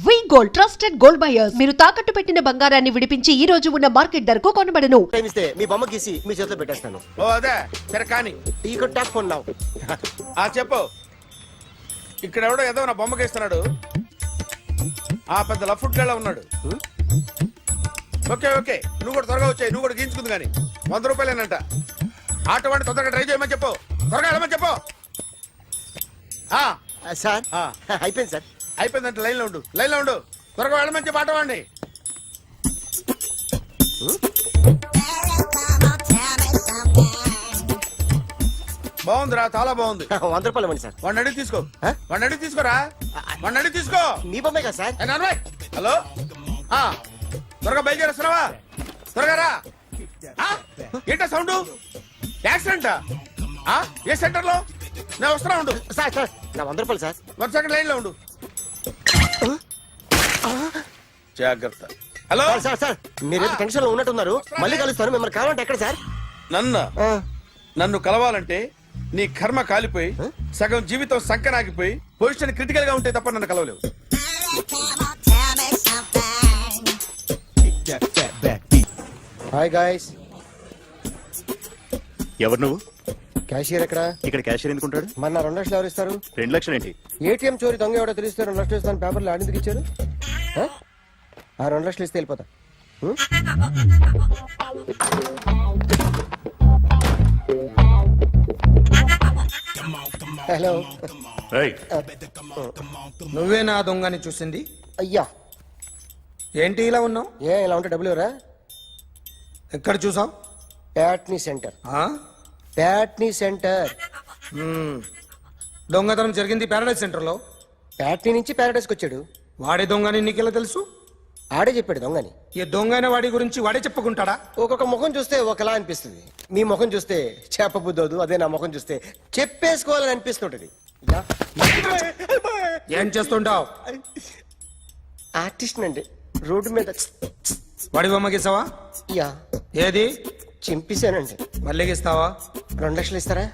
వి gold trusted gold buyers. మీరు తాకట్టు పెట్టిన బంగారాన్ని విడిపించి ఈ రోజు ఉన్న మార్కెట్ ధరకు కొనబడను. ప్రేమిస్తే మీ బొమ్మ గీసి మీ చేతిలో పెట్టేస్తాను. ఓ అదే సరే కానీ ఈ కుడ్ టాక్ ఫోన్ నౌ. చెప్పు. ఇక్కడ ఎవడో ఏదో నా బొమ్మ గీస్తున్నాడు. ఆ పెద్ద లఫుట్ గళ్ళ ఉన్నాడు. ఓకే ఓకే నువ్వు కూడా త్వరగా వచ్చాయి. నువ్వు కూడా గీంచుకుంది కానీ 100 రూపాయలేనంట. ఆటో వాడిని తొందరగా డ్రైవ్ చేయమని చెప్పు. త్వరగా వెళ్ళమని చెప్పు. సార్ అయిపోయింది సార్. అయిపోయిందంటే లైన్లో ఉండు. లైన్లో ఉండు. త్వరగా వెళ్ళమని చెప్పు ఆటో వాడిని. బాగుందిరా చాలా బాగుంది. 100 రూపాయలు ఇవ్వండి సార్. వాడిని అడిగి తీసుకో. వాడిని అడిగి తీసుకోరా. వాడిని అడిగి తీసుకో. మీ బొమ్మే కదా సార్. హలో త్వరగా బయలుదేరేస్తున్నావా? త్వరగా రా. ఏంటా సౌండ్? యాక్సిడెంట్ ఏ సెంటర్ లో? నేను వస్తున్నా ఉండు. సార్ సార్ నా 100 రూపాయలు సార్. 1 సెకండ్ లైన్ లో ఉండు. జాగ్రత్త. హలో సార్ సార్ మీరు టెన్షన్ లో ఉన్నట్టున్నారు. మళ్ళీ కలుస్తాను. మిమ్మల్ని కావాలంటే ఎక్కడ సార్? నన్ను కలవాలంటే నీ కర్మ కాలిపోయి సగం జీవితం సంకనాగిపోయి పొజిషన్ క్రిటికల్ గా ఉంటే తప్ప నన్ను కలవలేవు. Hi guys. ఎవరు నువ్వు? క్యాషియర్ ఎక్కడ? ఇక్కడ క్యాషియర్ ఎందుకుంటాడు? మన 2 లక్షలు ఎవరు ఇస్తారు? 2 లక్షలు ఏంటి? ఏటీఎం చోరీ దొంగ ఎవడో తెలిస్తే 2 లక్షలు ఇస్తాను పేపర్లు ఆడిందుకు ఇచ్చారు. ఆ 2 లక్షలు ఇస్తే వెళ్ళిపోతా. హలో నువ్వే నా దొంగని చూసింది? అయ్యా ఏంటి ఇలా ఉన్నావు? ఇలా ఉంటే డబ్బులు ఎవరా? ఎక్కడ చూసావు? ప్యాట్నీ సెంటర్. ప్యాట్నీ సెంటర్. దొంగతనం జరిగింది ప్యారడైజ్ సెంటర్ లో. ప్యాట్నీ నుంచి ప్యారడైజ్కి వచ్చాడు. వాడే దొంగని నీకెలా తెలుసు? ఆడే చెప్పాడు దొంగని. ఈ దొంగైన వాడి గురించి వాడే చెప్పుకుంటాడా? ఒక్కొక్క ముఖం చూస్తే ఒకలా అనిపిస్తుంది. మీ ముఖం చూస్తే చెప్పబుద్దోదు. అదే నా ముఖం చూస్తే చెప్పేసుకోవాలని అనిపిస్తుంటది. ఏం చేస్తుంటావు? ఆర్టిస్ట్ అండి. రోడ్డు మీద వాడి బొమ్మ గీసావా? యా. ఏది? చింపేశానండి. మళ్ళీ గీస్తావా? 2 లక్షలు ఇస్తారా?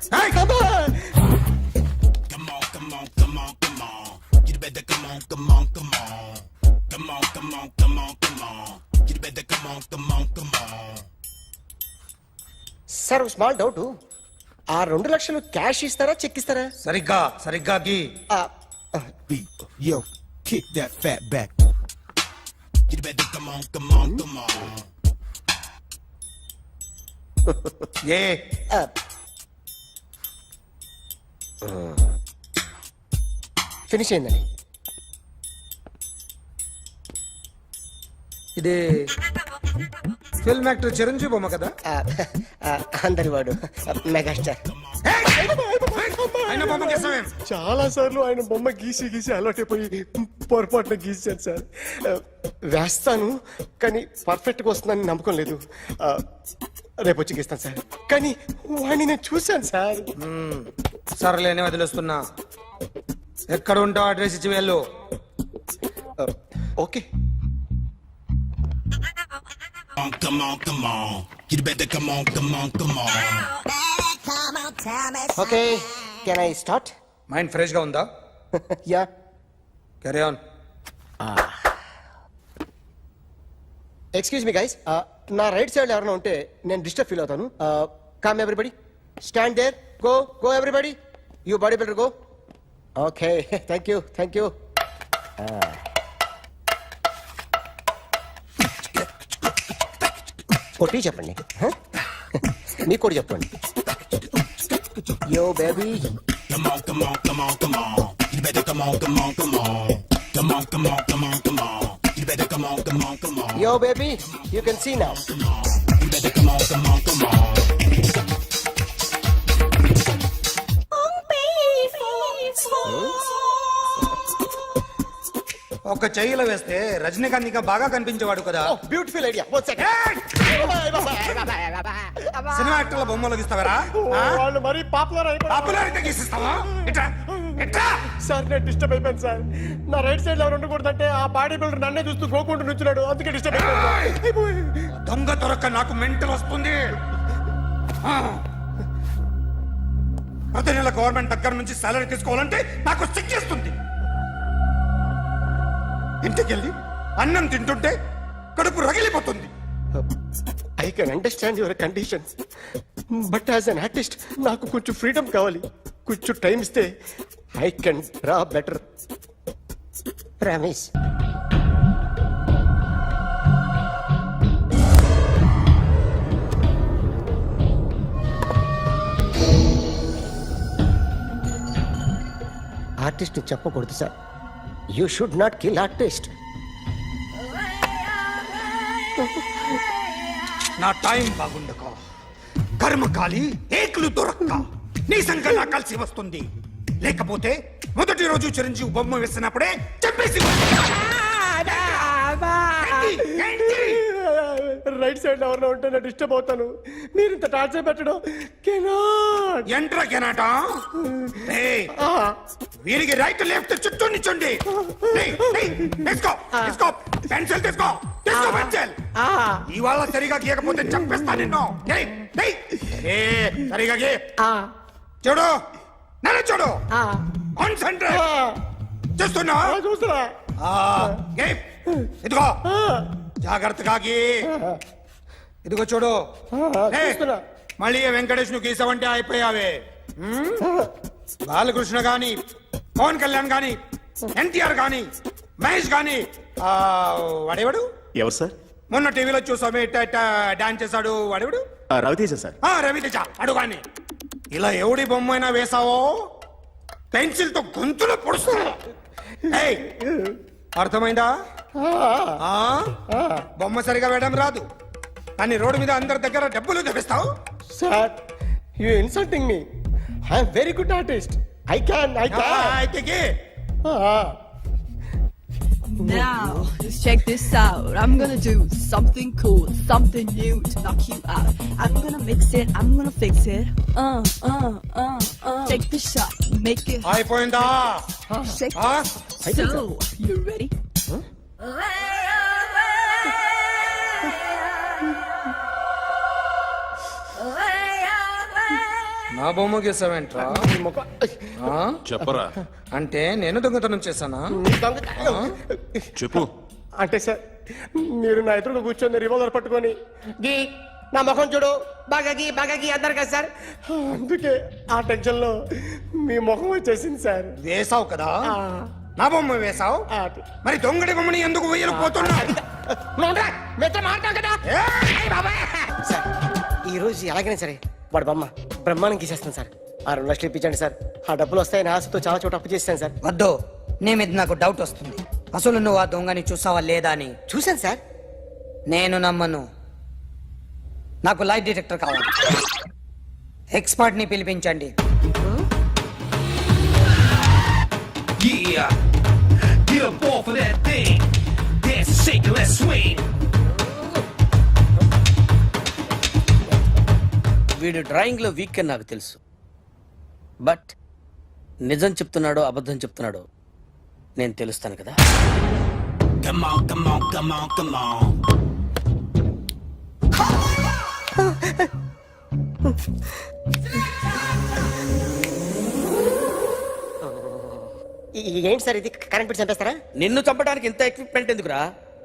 Sir small doubt. ఆ 2 లక్షలు క్యాష్ ఇస్తారా చెక్ ఇస్తారా? సరిగ్గా గీ. Yo, kick that fat back. You better come on. A finish అయిందండి. ఇది ఫిల్మ్ యాక్టర్ చిరంజీవి బొమ్మ కదా? అందరి వాడు మెగాస్టార్. ఆయన బొమ్మ గీసావేం? చాలా సార్లు ఆయన బొమ్మ గీసి అలవాటైపోయి పొరపాటున గీసాను సార్. వేస్తాను కానీ పర్ఫెక్ట్గా వస్తుందని నమ్మకం లేదు. రేపు వచ్చి గీస్తాను సార్. కానీ వాడిని నేను చూశాను సార్. సర్లేని వదిలేస్తున్నా. ఎక్కడ ఉంటావు అడ్రస్ ఇచ్చి వెళ్ళు. Okay. Come on. You better come on. Okay can I start? Mind fresh గా ఉందా? Yeah. Carry on. Excuse me guys. నా రైట్ సైడ్ ఎవరైనా ఉంటే నేను డిస్టర్బ్ ఫీల్ అవుతాను. Come everybody, stand there. Go everybody. You body builder go. Okay thank you. కొట్టి చెప్పండి. మీకు కూడా చెప్పండి. Yo baby. Come on. You better come on. Come on. You better come on. Yo baby, you can see now. You better come on. ఒక చెయ్యిలో వేస్తే రజనీకాంత్ ఇంకా బాగా కనిపించేవాడు కదా. Beautiful idea. One second. Cinema యాక్టర్ల బొమ్మలు గీస్తావరా? వాళ్ళు మరి పాపులర్ అయితే గీసిస్తావా? సార్ నేను డిస్టర్బ్ అయిపోయాను సార్. నా రైట్ సైడ్ ఎవరు ఉండకూడదంటే ఆ బాడీ బిల్డర్ నన్నే చూస్తూ గోకుంటూ నుంచున్నాడు. అందుకే డిస్టర్బ్ అయిపోయాను. దొంగ దొరక్క నాకు మెంటల్ వస్తుంది. ప్రతి నెల గవర్నమెంట్ దగ్గర నుంచి సాలరీ తీసుకోవాలంటే నాకు సిగ్గేస్తుంది. ఇంటికెళ్ళి అన్నం తింటుంటే కడుపు రగిలిపోతుంది. I can understand your conditions, but as an artist నాకు కొంచెం ఫ్రీడమ్ కావాలి. కొంచెం టైం ఇస్తే I can draw better. Promise. Artist చెప్పకూడదు sir. You should not kill artist. నా టైం బాగుండక కర్మకాలి ఏకులు దొరక్క నీ సంఖ్య నాకు కలిసి వస్తుంది. లేకపోతే మొదటి రోజు చిరంజీవి బొమ్మ వేసినప్పుడే చెప్పేసి రైట్ సైడ్ ఎవరిలో ఉంటే నేను డిస్టర్బ్ అవుతాను. మీరు ఇంత టార్చర్ పెట్టడం కెనాట్. ఎంట్రా కెనాట. వీరికి రైట్ లెఫ్ట్ చుట్టూ నిచ్చండి. తీసుకో తీసుకో పెన్సిల్ తీసుకో తీసుకో పెన్సిల్. ఇవాళ సరిగా గీయకపోతే చంపేస్తా నిన్ను. సరిగా గీ. చూడు నన్ను చూడు. కాన్సంట్రేట్ చేస్తున్నా. చూస్తున్నా. ఇదిగో జాగ్రత్తగా గీ. ఇదిగో చూడు. చూస్తున్నా. మళ్ళీ వెంకటేష్ ను గీసావంటే అయిపోయావే. బాలకృష్ణ గాని పవన్ కళ్యాణ్ గాని ఎన్టీఆర్ గాని మహేష్ గాని వాడేవాడు ఎవరు సార్? మొన్న టీవీలో చూసామే డాన్స్ చేశాడు వాడేవాడు? రవితేజ సార్. రవితేజ అడుగాని. ఇలా ఎవడి బొమ్మ అయినా వేసావో పెన్సిల్ తో గొంతులో పొడుస్తా. అర్థమైందా? బొమ్మ సరిగా వేయడం రాదు కానీ రోడ్డు మీద అందరి దగ్గర డబ్బులు తెప్పిస్తావు. Sir you insulting me. I'm very good artist. I can అయితే Now, just check this out. I'm gonna do something cool, something new to knock you out. I'm gonna mix it, I'm gonna fix it. Take the shot, make it hot. అయిపోయిందా? Shake So, you ready? నా బొమ్మ గీసావేంట్రా? చెప్పరా. అంటే నేను దొంగతనం చేశానా? చెప్పు. అంటే సార్ మీరు నా ఎదురుగా కూర్చొని రివాల్వర్ పట్టుకొని గీ నా ముఖం చూడు బాగా గీ అన్నారు కదా సార్. అందుకే ఆ టెన్షన్ లో మీ ముఖం వచ్చేసింది సార్. వేసావు కదా, నా బొమ్మ వేసావు. మరి దొంగడి బొమ్మని ఎందుకు వేయలేకపోతున్నా? సార్ ఈ రోజు ఎలాగైనా సరే వాడు బొమ్మ బ్రహ్మాండం గీసేస్తాను సార్. 6 లక్షలు ఇప్పించండి సార్. ఆ డబ్బులు వస్తాయని ఆశతో చాలా చోట అప్పు చేస్తాను సార్. వద్దు, నీ మీద నాకు డౌట్ వస్తుంది. అసలు నువ్వు ఆ దొంగని చూసావా లేదా అని. చూశాను సార్. నేను నమ్మను. నాకు లైట్ డిటెక్టర్ కావాలి. ఎక్స్పర్ట్ ని పిలిపించండి. Yeah, get up off of that thing. Dance and shake and let's swing. వీడు డ్రాయింగ్ లో వీక్ అని నాకు తెలుసు. బట్ నిజం చెప్తున్నాడో అబద్ధం చెప్తున్నాడో నేను తెలుస్తాను కదా. Come on, come on, come on, come on. ఏంటి సార్ ఇది? కరెంట్ బిల్ చంపేస్తారా? నిన్ను చంపడానికి ఇంత ఎక్విప్మెంట్ ఎందుకురా?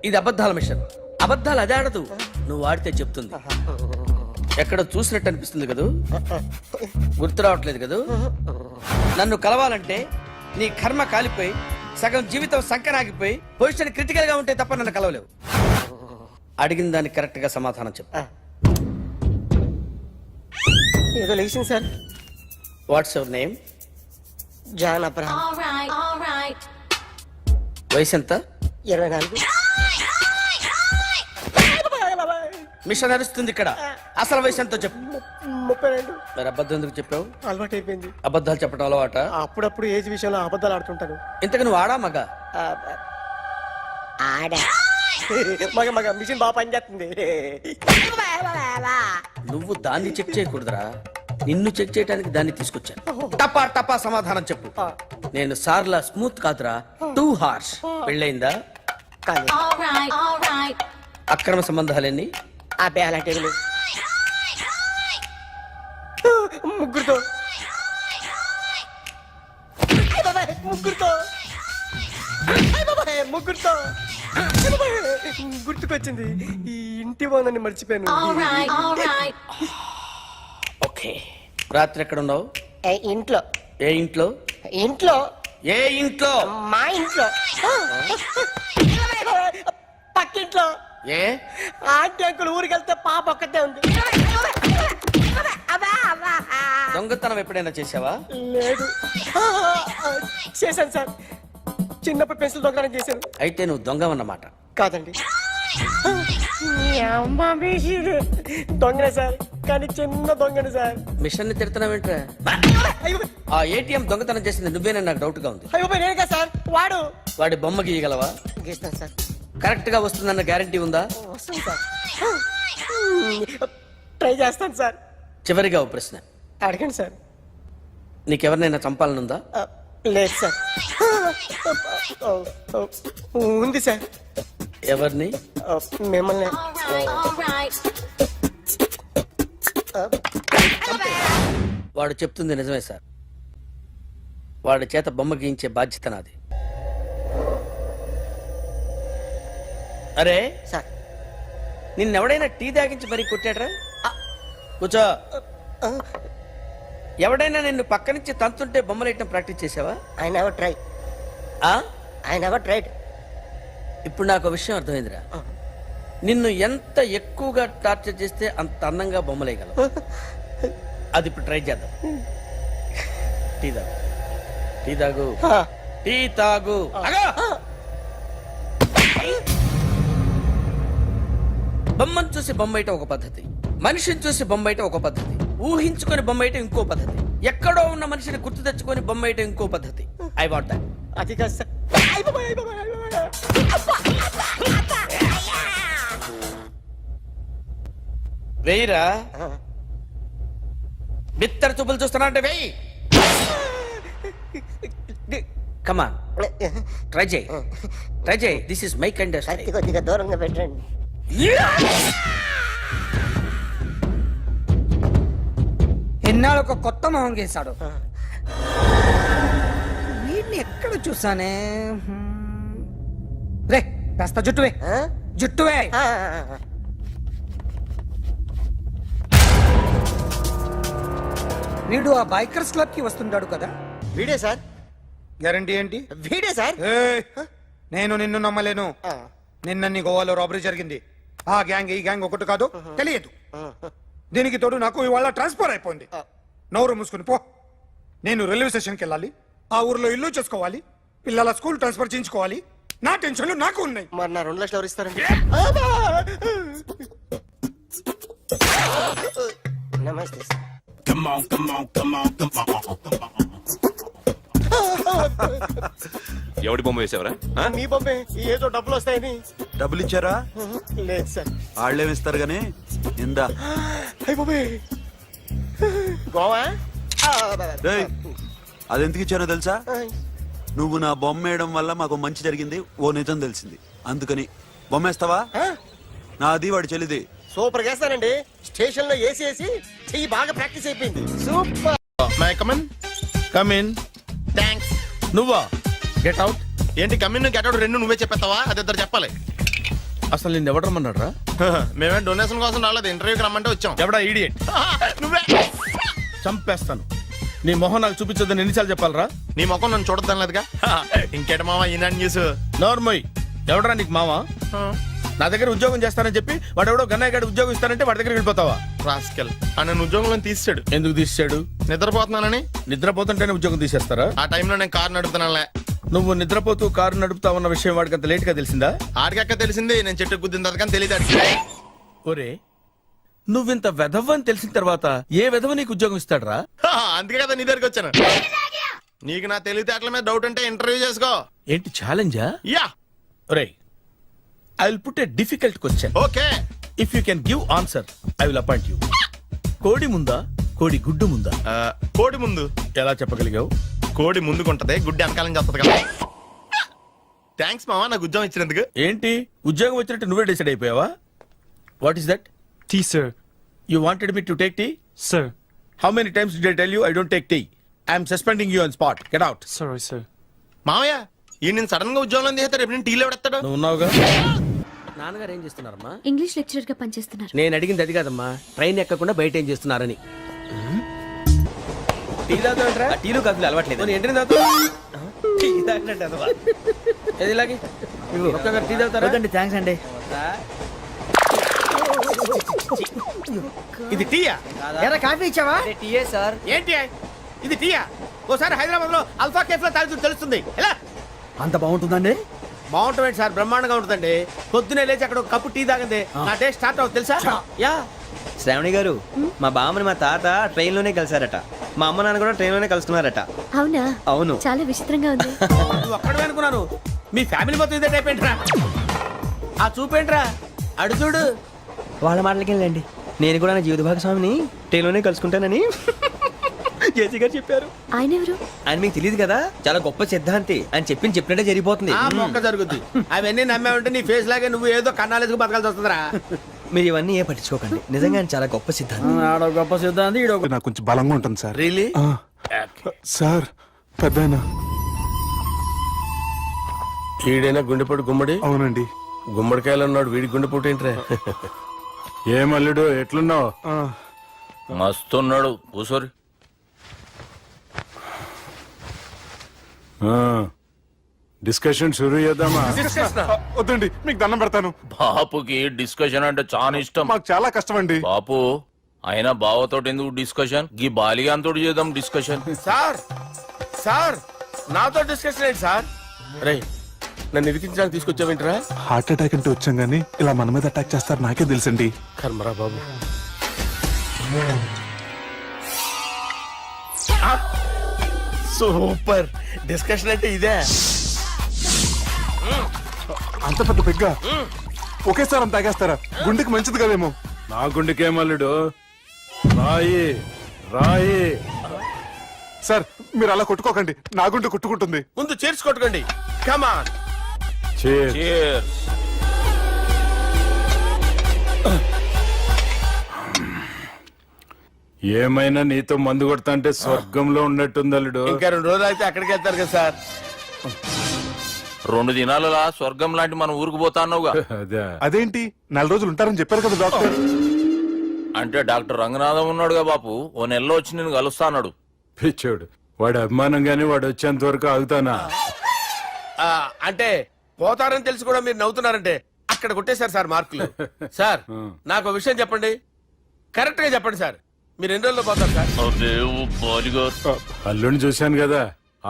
ఇది అబద్ధాల మిషన్. అబద్ధాలు అదే ఆడదు, నువ్వు ఆడితే చెప్తుంది. ఎక్కడ చూసినట్టు అనిపిస్తుంది కదూ? గుర్తు రావట్లేదు కదూ? నన్ను కలవాలంటే నీ కర్మ కాలిపోయి సగం జీవితం సంకనాగిపోయి పొజిషన్ క్రిటికల్ గా ఉంటే తప్ప నన్ను కలవలేవు. అడిగిన దానికి కరెక్ట్ గా సమాధానం చెప్పు. ఏదో లేచింది sir. What's your name? John Abraham. వయసు ఎంత? 24. మిషన్ నడుస్తుంది ఇక్కడ. అసలు వయసు ఎంతో చెప్పు. 32. మరి అబద్ధం ఎందుకు చెప్పావు? అలవాటు అయిపోయింది. అబద్ధాలు చెప్పడం అలవాట? అప్పుడప్పుడు ఏజ్ విషయంలో అబద్ధాలు ఆడుతుంటాను. ఇంతకు నువ్వు ఆడా మగ? ఆడా. మగ మిషన్ బాగా పనిచేస్తుంది. నువ్వు దాన్ని చెక్ చేయకూడదురా, నిన్ను చెక్ చేయడానికి దాన్ని తీసుకొచ్చాను. టపా టపా సమాధానం చెప్పు. నేను సార్లా స్మూత్ కాదురా, టూ హార్ష్. పెళ్ళయిందా? కానీ అక్రమ సంబంధాలన్నీ? అబ్బే అలాంటి ముగ్గురుతో. ముగ్గురుతో ముగ్గురుతో గుర్తుకొచ్చింది, ఈ ఇంటి వాళ్ళని మర్చిపోయాను. ఓకే, రాత్రి ఎక్కడ ఉన్నావు? ఇంట్లో. ఏ ఇంట్లో? ఇంట్లో. ఏ ఇంట్లో? మా ఇంట్లో. పక్కింట్లో. ఏ ఆంటీ అంకుల్ ఊరికి వెళ్తే పాప ఒక్కతే ఉంది. దొంగతనం ఎప్పుడైనా చేసావా? లేదు. చేశాను సార్, చిన్నప్పుడు పెన్సిల్ దొంగతనం చేశాను. అయితే నువ్వు దొంగవన్నమాట. కాదండి, దొంగనే సార్, కానీ చిన్న దొంగని సార్. మిషన్ ని తిడుతున్నావేంట్రా? అయ్యో ఆ ఏటీఎం దొంగతనం చేసింది నువ్వేనని నాకు డౌట్ గా ఉంది. అయ్యో నేను కదా సార్, వాడు. వాడి బొమ్మ గీయగలవా? గీస్తాను సార్. కరెక్ట్ గా వస్తుందన్న గ్యారంటీ ఉందా? వస్తాను సార్, ట్రై చేస్తాను సార్. చివరిగా ఓ ప్రశ్న అడగండి సార్. నీకెవరినైనా చంపాలనుందా? లేదు సార్. ఉంది సార్. ఎవరిని? మిమ్మల్ని. వాడు చెప్తుంది నిజమే సార్. వాడి చేత బొమ్మ గీయించే బాధ్యత నాది. అరే సార్, నిన్నెవడైనా టీ తాగించి మరీ కొట్టాడ్రా? కూర్చో. ఎవడైనా నిన్ను పక్క నుంచి తంతుంటే బొమ్మలేయటం ప్రాక్టీస్ చేసావా? I never try. I never tried. ఇప్పుడు నాకు విషయం అర్థమైందిరా. నిన్ను ఎంత ఎక్కువగా టార్చర్ చేస్తే అంత అందంగా బొమ్మలేయగలవు. అది ఇప్పుడు ట్రై చేద్దాం. టీ తాగు, టీ తాగు, టీ తాగు. బొమ్మను చూసి బొమ్మయటం ఒక పద్ధతి, మనిషిని చూసి బొమ్మయటం ఒక పద్ధతి, ఊహించుకొని బొమ్మయటం ఇంకో పద్ధతి, ఎక్కడో ఉన్న మనిషిని గుర్తు తెచ్చుకొని బొమ్మయటం ఇంకో పద్ధతి. I want that. అది కాదు సార్. వెయ్యిరా. బిత్తర చూపులు చూస్తున్నా అంటే వెయ్యి. కమాన్, ట్రై చేయి, ట్రై చేయి. This is my kind of style. కొద్దిగా దూరంగా పెట్టండి. ఎన్నాళ్ళు ఒక కొత్త మొహం గీశాడు. వీడిని ఎక్కడ చూసానే? రే కాస్త జుట్టువే, జుట్టువే. వీడు ఆ బైకర్స్ క్లబ్ కి వస్తుంటాడు కదా? వీడే సార్. గ్యారంటీ ఏంటి? వీడే సార్. నేను నిన్ను నమ్మలేను. నిన్న నీ గోవాలో రాబరీ జరిగింది. ఆ గ్యాంగ్ ఈ గ్యాంగ్ ఒకటి కాదు, తెలియదు. దీనికి తోడు నాకు ఇవాళ ట్రాన్స్ఫర్ అయిపోయింది. నోరు మూసుకుని పో. నేను రైల్వే స్టేషన్కి వెళ్ళాలి, ఆ ఊర్లో ఇల్లు చేసుకోవాలి, పిల్లల స్కూల్ ట్రాన్స్ఫర్ చేయించుకోవాలి. నా టెన్షన్లు నాకు ఉన్నాయి. మరి నా 2 లక్షలు ఎవరు ఇస్తారండి? నమస్తే sir. Come on, come on, come on, come on, come on. ఎవడి బొమ్మ వేసావరా? మీ బొమ్మే, ఏదో డబ్బులు వస్తాయని. డబ్బులు ఇచ్చారా? లేదు సార్. వాళ్ళేమి ఇస్తారు గానీ ఇందా. అయ్య బాబే, గోవా. రేయ్, అది ఎందుకు ఇచ్చానో తెలుసా? నువ్వు నా బొమ్మ వేయడం వల్ల మాకు మంచి జరిగింది, ఓ నిజం తెలిసింది. అందుకని బొమ్మేస్తావా? నాది వాడి చెల్లిది. సూపర్ చేస్తానండి. స్టేషన్ లో ఏసీ వేసి చెయ్యి బాగా ప్రాక్టీస్ అయిపోయింది. Super. My come on. Come in. Thanks. నువ్వా? Get out. ఏంటి కమిన్ గెట్ అవుట్ రెండు నువ్వే చెప్పేస్తావా? అది ఇద్దరు చెప్పాలి. అసలు నిన్ను ఎవడు రమ్మన్నాడు రా? మేమే డొనేషన్ కోసం రాలేదు, ఇంటర్వ్యూకి రమ్మంటే వచ్చాం. ఎవడా ఈడియట్? నువ్వే. చంపేస్తాను. నీ మొహం నాకు చూపించొద్దని ఎన్నిసార్లు చెప్పాలరా? నీ ముఖం నన్ను చూడద్దాం లేదుగా. ఇంకేట మామ ఈనాడు న్యూస్. నోర్మోయ్, ఎవడరా నీకు మావా? నా దగ్గర ఉద్యోగం చేస్తానని చెప్పి వాడు ఎవడో గన్నయ్య గడి ఉద్యోగం ఇస్తానంటే వాడి దగ్గర వెళ్ళిపోతావా? రాస్కెల్. ఆ నన్ను ఉద్యోగంలో తీసాడు. ఎందుకు తీసాడు? నిద్రపోతున్నానని. నిద్రపోతుంటేనే ఉద్యోగం తీసేస్తారా? ఆ టైంలో నేను కారు నడుపుతున్నానులే. నువ్వు నిద్రపోతూ కారు నడుపుతా ఉన్న విషయం వాడికి అంత లేట్ గా తెలిసిందా? ఆడికక్క తెలిసింది, నేను చెట్టు గుద్దిన తర్వాత కానీ తెలియదు. ఒరే, నువ్వింత వెధవ్ అని తెలిసిన తర్వాత ఏ వెధవ నీకు ఉద్యోగం ఇస్తాడరా? అందుకే కదా నీ దగ్గరికి వచ్చాను. నీకు నా తెలివితేటల మీద డౌట్ అంటే ఇంటర్వ్యూ చేసుకో. ఏంటి ఛాలెంజా? యా. ఒరే, I will put a difficult question. Okay. If you can give answer I will appoint you. కోడి ముందా, కోడి గుడ్డు ముందా? కోడి ముందు. ఎలా చెప్పగలిగావు? కోడి ముందుకుంటది, గుడ్డి వెనకాలం చేస్తుంది కదా. థ్యాంక్స్ మామా నాకు ఉద్యోగం ఇచ్చినందుకు. ఏంటి ఉద్యోగం వచ్చినట్టు నువ్వే డిసైడ్ అయిపోయావా? What is that? Tea, sir. You wanted me to take tea? Sir. How many times did I tell you I don't take tea? I am suspending you on spot. Get out. Sorry, sir. మామయ్య ఈ నేను sudden గా ఉద్యోగంలో దిగుతాడు రేపు నేను టీలో ఎవడెత్తాడు నువ్వు ఉన్నావుగా. నాన్నగారు ఏం చేస్తున్నారమ్మా? ఇంగ్లీష్ లెక్చరర్ గా పనిచేస్తున్నారు. నేను అడిగింది అది కాదమ్మా, ట్రైన్ ఎక్కకుండా బయట ఏం చేస్తున్నారని. టీ తాగుతావంటరా? టీలు కాదు అలవాట్లేదు. ఏంటి తాగుతావు? టీ తాగినట్టు అదవా. ఏది ఇలాగే ఒక్కగారు టీ తాగుతారా? థ్యాంక్స్ అండి. ఇది టీయా? ఎరా కాఫీ ఇచ్చావా? టీయే సార్. ఏంటి ఇది టీయా? ఓసారి హైదరాబాద్ లో అల్ఫా కేఫ్ లో తాగుతూ తెలుస్తుంది. ఎలా అంత బాగుంటుందండి? బాగుంటుంది సార్, బ్రహ్మాండంగా ఉంటుందండి. పొద్దునే లేచి అక్కడ ఒక కప్పు టీ తాగింది నా డే స్టార్ట్ అవుతుంది తెలుసా? యా. శ్రావణి గారు, మా బామ్మని మా తాత ట్రైన్ లోనే కలిసారట. మా అమ్మ నాన్న కూడా ట్రైన్ లోనే కలుస్తున్నారట. అవునా? అవును. చాలా విచిత్రంగా ఉంది. నువ్వు ఒక్కడే అనుకున్నాను, మీ ఫ్యామిలీ మొత్తం ఇదే టైప్ ఏంట్రా? ఆ చూపేంట్రా, అడు చూడు. వాళ్ళ మాటలకి వెళ్ళండి. నేను కూడా నా జీవిత భాగస్వామిని ట్రైన్ లోనే కలుసుకుంటానని జేసీ గారు చెప్పారు. ఆయన ఎవరు? ఆయన మీకు తెలియదు కదా, చాలా గొప్ప సిద్ధాంతి అని చెప్పినట్టే జరిగిపోతుంది. ఆ మొక్క జరుగుద్ది. అవన్నీ నమ్మే ఉంటే నీ ఫేస్ లాగే నువ్వు ఏదో కన్నాలేసుకు బతకాల్సి వస్తుందిరా. మీరు ఇవన్నీ ఏ పట్టించుకోకండి. నిజంగా ఆయన చాలా గొప్ప సిద్ధాంతి. గొప్ప సిద్ధాంతి. నాకు కొంచెం బలంగా ఉంటుంది సార్. రియలీ? సార్ పెద్దయినా. ఈడైనా గుండెపోటు గుమ్మడి. అవునండి. గుమ్మడికాయలు ఉన్నాడు వీడి గుండెపోటు ఏంట్రా? ఏమల్లుడు ఎట్లున్నావు? మస్తున్నాడు కూసోరి. డిస్కషన్ షురూ చేద్దామా? వద్దండి, మీకు దండం పెడతాను. బాపుకి డిస్కషన్ అంటే చాలా ఇష్టం. మాకు చాలా కష్టం అండి. బాపు అయినా బావతోటి ఎందుకు డిస్కషన్? గీ బాలిగాంతోటి చేద్దాం డిస్కషన్. సార్ సార్ నాతో డిస్కషన్ ఏంటి సార్? రే నన్ను ఇరికించడానికి తీసుకొచ్చావేంట్రా? హార్ట్ అటాక్ అంటే వచ్చాం గానీ ఇలా మన మీద అటాక్ చేస్తారు నాకే తెలుసండి. కర్మరా బాబు. సూపర్ డిస్కషన్ అంటే ఇదే. అంత పెద్ద పెగ్గా ఒకేసారి అంత తాగేస్తారా? గుండెకి మంచిది కదేమో. నా గుండెకేమల్లుడు రాయి రాయి. సార్ మీరు అలా కొట్టుకోకండి, నా గుండె కొట్టుకుంటుంది. ముందు చేర్చుకొట్టుకోండి. కమాన్. Cheers. ఏమైనా నీతో మందు కొడతా అంటే స్వర్గంలో ఉన్నట్టుంది అల్లుడు. ఇంకా 2 రోజులు అయితే అక్కడికి వెళ్తారు కదా సార్. 2 దినాలలా స్వర్గం లాంటి మన ఊరికి పోతాన్నావుగా. అదేంటి 4 రోజులు ఉంటారని చెప్పారు కదా డాక్టర్. అంటే డాక్టర్ రంగనాథం ఉన్నాడుగా బాపు, ఓ నెలలో వచ్చి నేను కలుస్తా అన్నాడు. పిచ్చోడు, వాడి అభిమానం గాని వాడు వచ్చేంత వరకు ఆగుతానా? అంటే పోతారని తెలిసి కూడా మీరు నవ్వుతున్నారంటే అక్కడ కొట్టేశారు సార్ మార్కులు. సార్ నాకు విషయం చెప్పండి, కరెక్ట్ గా చెప్పండి సార్. మీరు ఎన్ని రోజుల్లో పోతారు సార్? అల్లుడిని చూశాను కదా,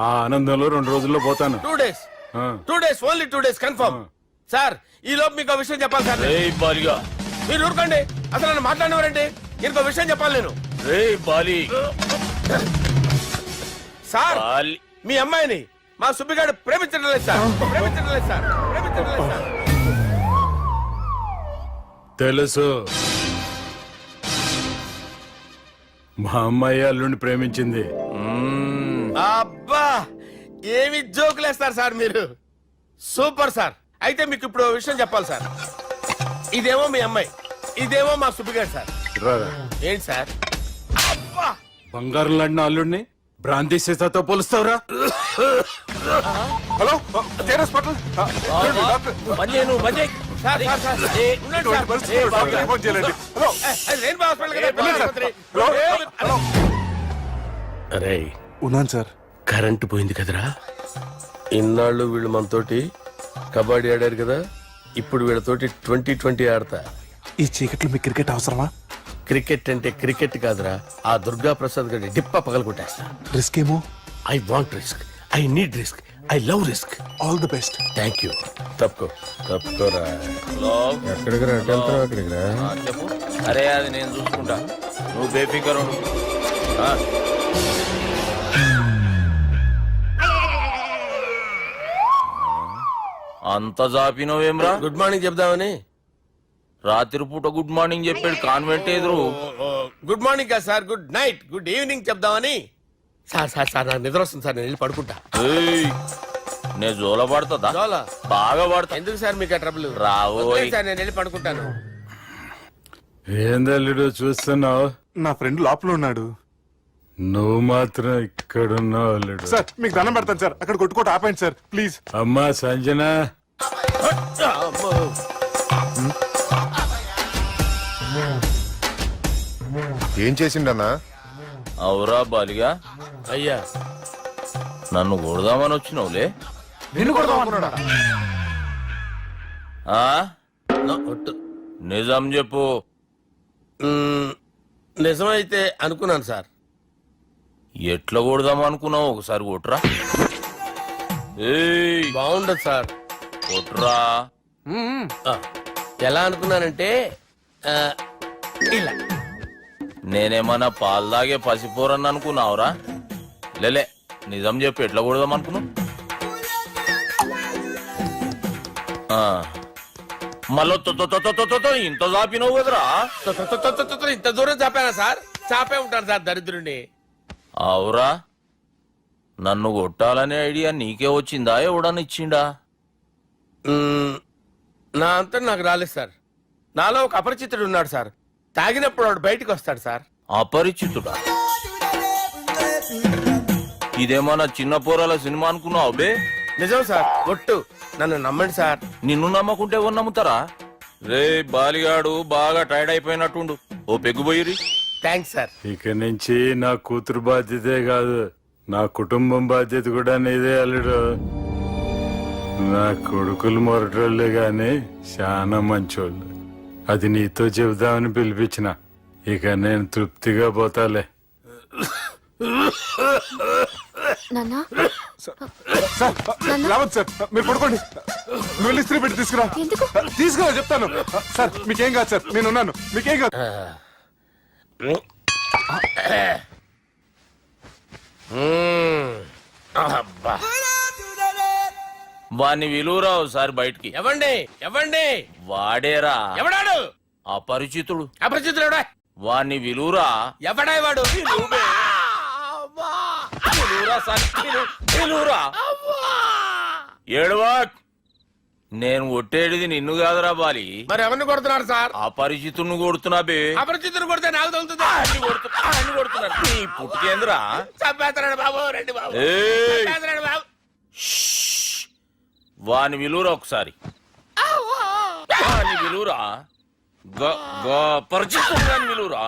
ఆ ఆనందంలో 2 రోజుల్లో పోతాను. 2 days. 2 days, only 2 days confirm. Sir ఈ లోపు మీకు విషయం చెప్పాలి సార్. మీరు ఊరుకోండి, అసలు నన్ను మాట్లాడినవారండి. ఇంకో విషయం చెప్పాలి నేను. సార్ మీ అమ్మాయిని మా సుబ్బిగాడు ప్రేమించడం లేదు సార్. ప్రేమించడం లేదు సార్. ప్రేమించడం లేదు సార్. తెలుసు, మా అమ్మాయి అల్లుడిని ప్రేమించింది. అబ్బా ఏమి జోకులేస్తారు సార్ మీరు. Super sir. అయితే మీకు ఇప్పుడు ఓ విషయం చెప్పాలి సార్. ఇదేమో మీ అమ్మాయి, ఇదేమో మా సుబ్బిగాడు సార్. రారా. ఏంటి సార్? అబ్బా బంగారం లాంటి అల్లుడిని భ్రాంతి సీతతో పోలుస్తావురా? హలో కేరస్ పటల్. సార్ సార్ సార్ ఉండండి సార్. ఫోన్ చేయాలండి. హలో రెయిన్బో హాస్పిటల్ కదా, పిల్లల ఆసుపత్రి. అరే ఉన్నాను సార్. కరెంటు పోయింది కదరా. ఇన్నాళ్ళు వీళ్ళు మనతోటి కబడ్డీ ఆడారు కదా, ఇప్పుడు వీళ్ళతోటి 2020 ఆడతా. ఈ చీకట్లో మీకు క్రికెట్ అవసరమా? క్రికెట్ అంటే క్రికెట్ కాదురా, ఆ దుర్గా ప్రసాద్ గారి డిప్ప పగల కొట్టేస్తా. రిస్క్ ఏమో. I want risk, I need risk, I love risk. All the best. Thank you. తప్పుకోరా. ఎక్కడికి రా? అక్కడికి రా. చెప్పు. అరే అది నేను చూసుకుంటా, నువ్వు బేఫికర్ ఉండు. అంత జాపినవేమ్రా? గుడ్ మార్నింగ్ చెప్దామని. రాత్రి పూట గుడ్ మార్నింగ్ చెప్పాడు కాన్వెంట్ ఎదురు. గుడ్ మార్నింగ్ కాదు sir, good night, good evening చెప్దామని. సార్ సార్ సార్ నాకు నిద్ర వస్తుంది సార్, నేను వెళ్ళి పడుకుంటా. నేను జోల పడుతుందా? జోలా? బాగా పడతా. ఎందుకు సార్ మీకు ఆ ట్రబుల్? రావోయ్ సార్ నేను వెళ్ళి పడుకుంటాను. ఏందల్లుడు చూస్తున్నావు? నా ఫ్రెండ్ లోపల ఉన్నాడు. నువ్వు మాత్రం ఇక్కడున్నావు అల్లుడు. సార్ మీకు దండం పెడతాను సార్, అక్కడ కొట్టుకోట ఆపండి సార్ ప్లీజ్. అమ్మా సంజన, ఏం చేసిండన్నా? అవురా బాలిగా, అయ్యా నన్ను కొడదామని వచ్చినావులే. నిన్ను కొడదామన్నాడా? ఆ? ఒట్టు. నిజం చెప్పు. నిజమైతే అనుకున్నాను సార్. ఎట్లా కొడదాం అనుకున్నావు? ఒకసారి కొట్రా. ఏయ్, బాగుండదు సార్. కొట్రా. ఆ, ఎలా అనుకున్నానంటే ఆ, ఇలా నేనేమన్నా పాలు తాగే పసిపోరని అనుకున్నావురా? లేలే, నిజం చెప్పు, ఎట్లా కొడదాం అనుకున్నావు? మళ్ళీ ఇంత చాపినావు కదరా? ఇంత దూరం చాపానా సార్? చాపే ఉంటాను సార్ దరిద్రుడిని. అవురా, నన్ను కొట్టాలనే ఐడియా నీకే వచ్చిందా? ఎవడన్నా ఇచ్చిండా? నా అంతా నాకు రాలేదు సార్. నాలో ఒక అపరిచితుడు ఉన్నాడు సార్. తాగినప్పుడు వాడు బయటికి వస్తాడు సార్. అపరిచితుడా? ఇదేమన్నా చిన్న పోరాల సినిమా అనుకున్నావు బే? నిజం సార్, ఒట్టు. నన్ను నమ్మండి సార్. నిన్ను నమ్మకుంటే ఎవరు నమ్ముతారా? రే బాలిగాడు బాగా టైర్డ్ అయిపోయినట్టుండు, ఓ పెగ్గుబోయిరి. Thanks sir. ఇక నుంచి నా కూతురు బాధ్యతే కాదు, నా కుటుంబం బాధ్యత కూడా నీదే అల్లుడు. నా కొడుకులు మొరటోళ్ళే గాని చాలా మంచోళ్ళు. అది నీతో చెబుదామని పిలిపించిన. ఇక నేను తృప్తిగా పోతాలే. నాన్నా సార్ రావద్దు సార్, మీరు పడుకోండి. నువ్వు వెళ్ళి ఇస్త్రీ పెట్టి తీసుకురా. ఎందుకు? తీసుకురా చెప్తాను. సార్ మీకేం కాదు సార్, నేను ఉన్నాను, మీకేం కాదు. అబ్బా. వాణ్ణి విలువరా ఒకసారి బయటికి. ఎవండి ఎవండి? వాడేరా, ఎవడాడు? అపరిచితుడు. అపరిచితుడు ఎవడా? వాణ్ణి విలువరా. ఎవడా వాడు? విలువరా సార్, విలువరా. ఏడవా, నేను కొట్టేడిది నిన్ను కాదురా బాలి. మరి ఎవరిని కొడుతున్నారు సార్? అపరిచితుడిని కొడుతున్నా బే. అపరిచితుడు కొడితే నాకు తగులుతుందా? అన్ని కొడుతున్నా. నీ పుట్టుకేంద్రా? చంపేస్తున్నాడు బాబు, రండి బాబు. ఏయ్, చంపేస్తున్నాడు బాబు. వాని విలువరా ఒకసారి. వాని విలువరా. పరిచితుడు విలువరా.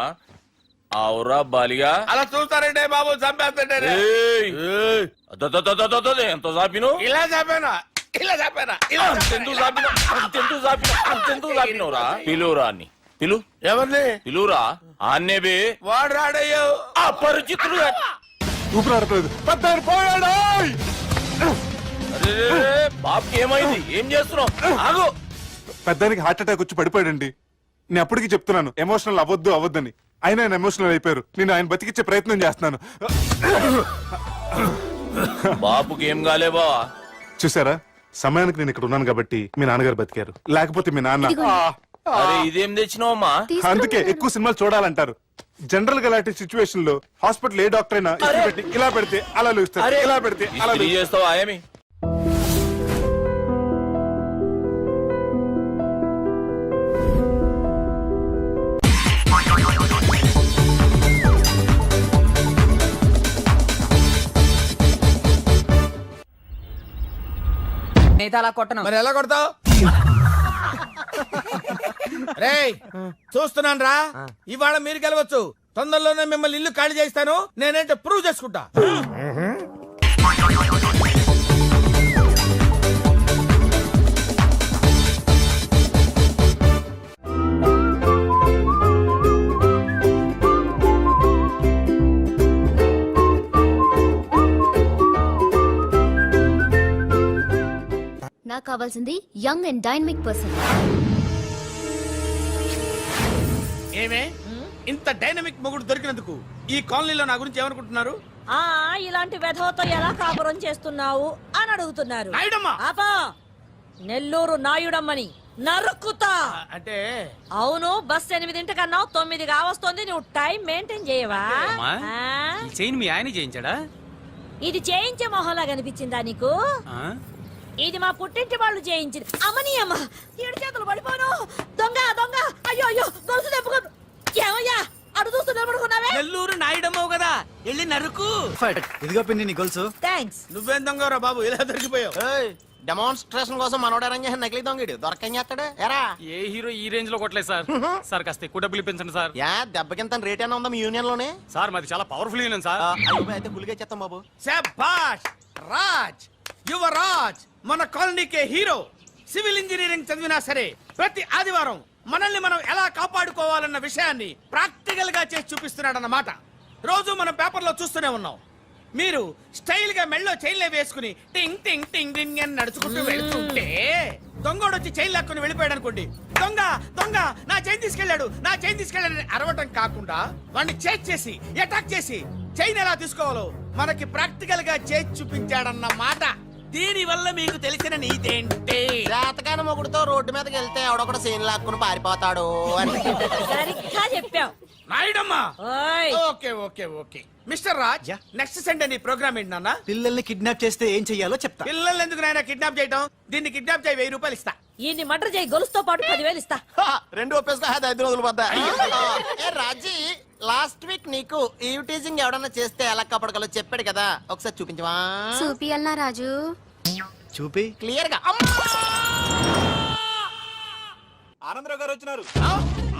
అవురా బాలిగా. అలా చూస్తారంటే బాబు, చంపేస్తాడే. ఎంత చాపిను? ఇలా చంపానా? ఇలా చంపానా? అంతెందుకు చాపిన? అంతెందుకు చాపిన? అంతెందుకు చాపినవురా? పిలువురా అన్ని. పిలు. ఎవరిని? పిలువురా. ఆన్నే బే. వాడు రాడయ్యో. అపరిచితుడు. ఊపిరాడట్లేదు. పెద్దాయన పోయాడు. బాబుకి ఏమైంది? ఏం చేస్తున్నావు? ఆగు. పెద్దానికి హార్ట్ అటాక్ వచ్చి పడిపోయాడండి. నేను అప్పటికి చెప్తున్నాను ఎమోషనల్ అవ్వద్దు అవ్వద్దని. ఆయన ఎమోషనల్ అయిపోయారు. నేను ఆయన బతికిచ్చే ప్రయత్నం చేస్తున్నాను. బాబుకి ఏం కాలే బావా? చూసారా, సమయానికి నేను ఇక్కడ ఉన్నాను కాబట్టి మీ నాన్నగారు బతికారు. లేకపోతే మీ నాన్న. అరే ఇదేం తెచ్చినావమ్మా? అందుకే ఎక్కువ సినిమాలు చూడాలంటారు. జనరల్ గా ఇలాంటి సిచ్యువేషన్ లో హాస్పిటల్ ఏ డాక్టర్ అయినా ఇస్త్రీ పెట్టి ఇలా పెడితే అలా లూస్తారు, ఇలా పెడితే అలా ఇస్త్రీ చేస్తావా ఏమి? అలా కొట్టను. మరి ఎలా కొడతావు? రేయ్ చూస్తున్నాను రా, ఇవాళ మీరు గెలవచ్చు. తొందరలోనే మిమ్మల్ని ఇల్లు ఖాళీ చేస్తాను. నేనేంటో ప్రూవ్ చేసుకుంటా. నాకు కావాల్సింది యంగ్ అండ్ డైనమిక్ పర్సన్. ఏమే ఇంత డైనమిక్ మొగుడు దొరికినందుకు ఈ కాలనీలో నా గురించి ఏమనుకుంటున్నారు? ఇలాంటి వెధవతో ఎలా కాపురం చేస్తున్నావు అని అడుగుతున్నారు. నాయుడమ్మ. ఆపా, నెల్లూరు నాయుడమ్మని నరుక్కుతా. అంటే అవును, బస్ 8:00 9 కావస్తుంది. నువ్వు టైం మెయింటైన్ చేయవా? చైన్ మీ ఆయన చేయించాడా? ఇది చేయించే మొహంలా కనిపించిందా నీకు? ఇది మా పుట్టింటి వాళ్ళు చేయించింది. అమ్మని అమ్మ, 7 చేతులు పడిపోను. దొంగ దొంగ, అయ్యో అయ్యో, గొలుసు తెప్పుకో. ఏమయ్యా అడు చూస్తూ నిలబడుకున్నావే? నెల్లూరు నాయుడమ్మవు కదా, వెళ్ళి నరుకు. ఇదిగో పిన్ని నీ గొలుసు. థ్యాంక్స్. నువ్వేం దొంగరా బాబు, ఇలా దొరికిపోయావు. డెమాన్స్ట్రేషన్ కోసం మనోడు అరేంజ్ చేసిన నకిలీ దొంగడు దొరకం చేస్తాడు ఎరా ఏ హీరో ఈ రేంజ్ లో కొట్టలేదు సార్. సార్ కాస్త ఎక్కువ డబ్బులు ఇప్పించండి సార్. యా దెబ్బకింత రేట్ అయినా ఉందా మీ యూనియన్ లోనే సార్ మాది చాలా పవర్ఫుల్ యూనియన్ సార్. అయితే గులిగా చేస్తాం బాబు. శభాష్ రాజ్, యువరాజ్, మన కాలనీకే హీరో. సివిల్ ఇంజనీరింగ్ చదివినా సరే ప్రతి ఆదివారం మనల్ని మనం ఎలా కాపాడుకోవాలన్న విషయాన్ని ప్రాక్టికల్ గా చేసి చూపిస్తున్నాడన్నమాట. రోజు మనం పేపర్లో చూస్తూనే ఉన్నాం. మీరు స్టైల్ గా మెళ్ళో చైన్లే వేసుకుని టింగ్ టింగ్ టింగ్ టింగ్ అని నడుచుకుంటూ వెళ్తుంటే దొంగోడు వచ్చి చైన్ లాక్కుని వెళ్ళిపోయాడు అనుకోండి. దొంగ దొంగ నా చైన్ తీసుకెళ్ళాడు, నా చైన్ తీసుకెళ్ళాడు అరవటం కాకుండా వాడిని చేజ్ చేసి అటాక్ చేసి చైన్ ఎలా తీసుకోవాలో మనకి ప్రాక్టికల్ గా చేసి చూపించాడన్న మాట. దీని వల్ల మీకు తెలిసిన నీతేంటి? జాతకాన మొగుడుతో రోడ్డు మీదకి వెళ్తే ఎవడొకడు సీన్ లాక్కుని పారిపోతాడు అని. సరిగ్గా చెప్పావు. నాయుడమ్మా. Okay okay okay mister Raj, next Sunday నీ ప్రోగ్రామ్ ఏంటి నాన్న? పిల్లల్ని కిడ్నాప్ చేస్తే ఏం చెయ్యాలో చెప్తా. పిల్లల్ని ఎందుకు నాయన కిడ్నాప్ చేయటం? దీన్ని కిడ్నాప్ చేయి, 1000 రూపాయలు ఇస్తా. ఈ మటర్ చేయి, గొలుసుతో పాటు 10,000 ఇస్తా. రెండు ఒప్పేసుకో 5 రోజులు పడ్డా. ఏ రాజీ, లాస్ట్ వీక్ నీకు ఈవ్ టీజింగ్ ఎవడన్నా చేస్తే ఎలా కాపాడగలో చెప్పాడు కదా, ఒకసారి చూపించవా? చూపియల్నా రాజు? చూపి. క్లియర్ గా. ఆనందరావు గారు వచ్చినారు.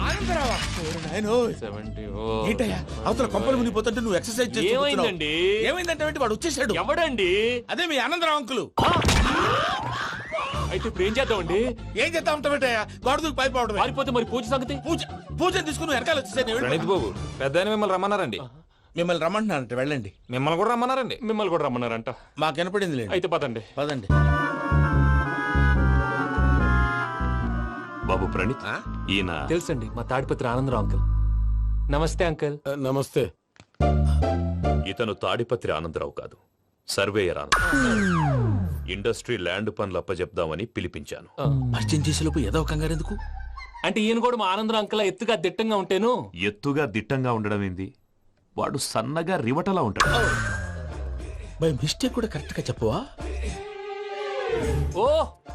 ఆనందరావా? ఏంటయ్యా అవతల కొంపలు మునిగిపోతుంటే నువ్వు ఎక్సర్సైజ్ చేస్తూ ఏమైందండి? ఏమైందంటే వాడు వచ్చేసాడు. ఎవడండి? అదే మీ ఆనందరావు అంకులు. అయితే ఇప్పుడు ఏం చేద్దామండి? ఏం చేస్తా ఉంటావేటయ్యా, గొడవకు పైపోవడమే. పారిపోతే మరి పూజ సంగతి? పూజ తీసుకుని వెనకాల వచ్చేసాడు. బాబు పెద్ద మిమ్మల్ని రమ్మన్నారండి. మిమ్మల్ని రమ్మంటున్నారంట, వెళ్ళండి. మిమ్మల్ని కూడా రమ్మన్నారండి. మిమ్మల్ని కూడా రమ్మన్నారంట. మాకు వినపడింది లేదు. అయితే పదండి. పదండి. బాబు ప్రణీత్, ఈయన తెలుసండి, మా తాడిపత్రి ఆనందరావు అంకుల్. నమస్తే అంకుల్. నమస్తే. ఇతను తాడిపత్రి ఆనందరావు కాదు, సర్వేయర్ ఆనందరావు. ఇండస్ట్రీ ల్యాండ్ పనులు అప్పజెప్దామని పిలిపించాను. పరిచయం చేసేలోపు ఏదో కంగారు ఎందుకు? అంటే ఈయన కూడా మా ఆనందరావు అంకుల్ ఎత్తుగా దిట్టంగా ఉంటేను. ఎత్తుగా దిట్టంగా ఉండడం ఏంది, వాడు సన్నగా రివటలా ఉంటాడు. బై మిస్టేక్ కూడా కరెక్ట్ గా చెప్పవా? ఓ